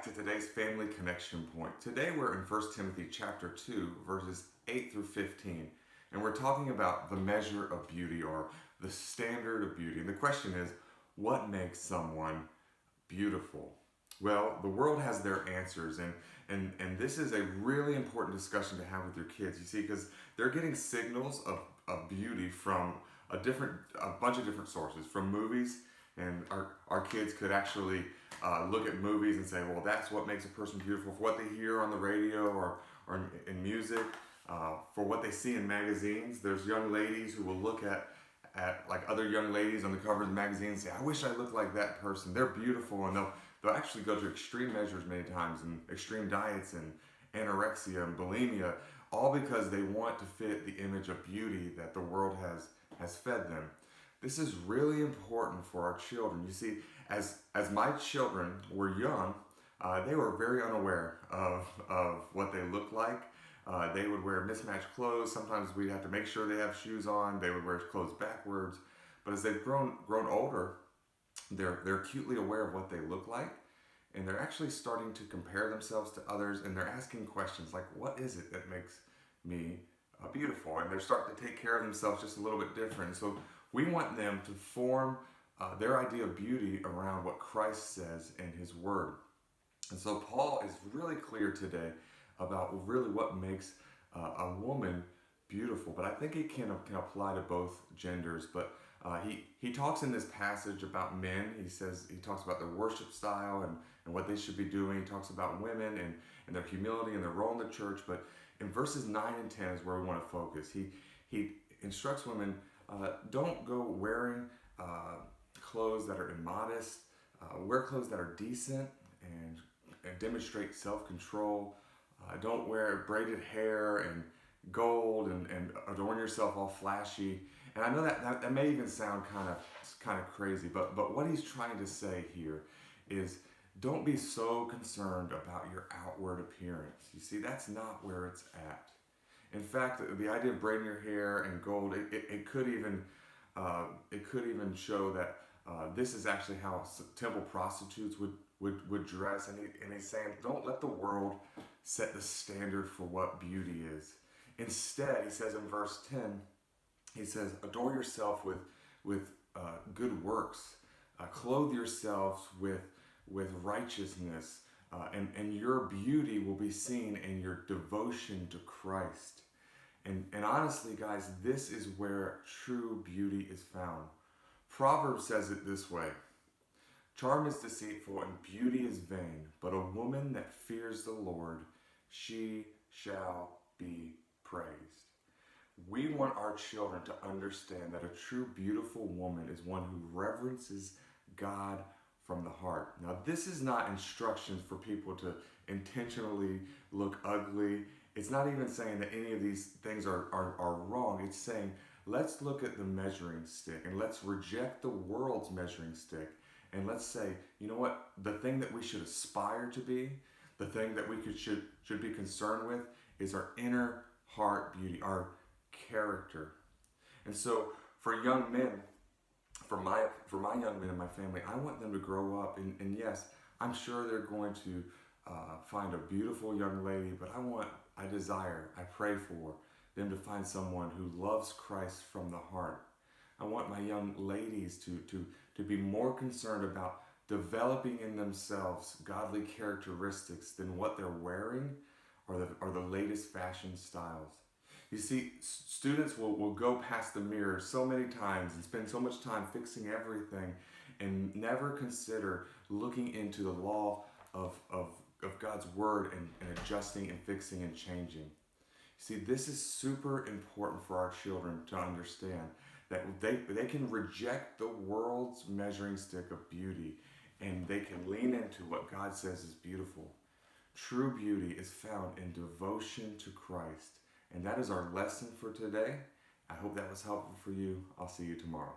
back to today's Family Connection Point. Today we're in 1 Timothy chapter 2, verses 8 through 15. And we're talking about the measure of beauty, or the standard of beauty. And the question is, what makes someone beautiful? Well, the world has their answers, and this is a really important discussion to have with your kids, you see, because they're getting signals of beauty from a bunch of different sources, from movies, and our kids could actually look at movies and say, well, that's what makes a person beautiful, for what they hear on the radio or in music, for what they see in magazines. There's young ladies who will look at like other young ladies on the covers of magazines and say, I wish I looked like that person. They're beautiful, and they'll actually go to extreme measures many times, and extreme diets and anorexia and bulimia, all because they want to fit the image of beauty that the world has fed them. This is really important for our children. You see, as my children were young, they were very unaware of what they looked like. They would wear mismatched clothes. Sometimes we'd have to make sure they have shoes on. They would wear clothes backwards. But as they've grown older, they're acutely aware of what they look like, and they're actually starting to compare themselves to others, and they're asking questions like, what is it that makes me beautiful? And they're starting to take care of themselves just a little bit different. So we want them to form their idea of beauty around what Christ says in His Word. And so Paul is really clear today about really what makes a woman beautiful. But I think it can apply to both genders. But he talks in this passage about men. He talks about their worship style and what they should be doing. He talks about women and their humility and their role in the church. But in verses 9 and 10 is where we want to focus. He instructs women, don't go wearing clothes that are immodest. Wear clothes that are decent and demonstrate self-control. Don't wear braided hair and gold and adorn yourself all flashy. And I know that may even sound kind of crazy, but what he's trying to say here is, don't be so concerned about your outward appearance. You see, that's not where it's at. In fact, the idea of braiding your hair and gold, it could even show that this is actually how temple prostitutes would dress. And he's saying, don't let the world set the standard for what beauty is. Instead, he says in verse 10, he says, adorn yourself with good works. Clothe yourselves with righteousness. And your beauty will be seen in your devotion to Christ. And honestly, guys, this is where true beauty is found. Proverbs says it this way: charm is deceitful and beauty is vain, but a woman that fears the Lord, she shall be praised. We want our children to understand that a true beautiful woman is one who reverences God from the heart. Now, this is not instructions for people to intentionally look ugly. It's not even saying that any of these things are wrong. It's saying, let's look at the measuring stick and let's reject the world's measuring stick. And let's say, you know what? The thing that we should aspire to be, the thing that we should be concerned with, is our inner heart beauty, our character. And so for young men, for my young men in my family, I want them to grow up, and yes, I'm sure they're going to find a beautiful young lady, but I pray for them to find someone who loves Christ from the heart. I want my young ladies to be more concerned about developing in themselves godly characteristics than what they're wearing or the latest fashion styles. You see, students will go past the mirror so many times and spend so much time fixing everything and never consider looking into the law of God's Word and adjusting and fixing and changing. See, this is super important for our children to understand, that they can reject the world's measuring stick of beauty and they can lean into what God says is beautiful. True beauty is found in devotion to Christ. And that is our lesson for today. I hope that was helpful for you. I'll see you tomorrow.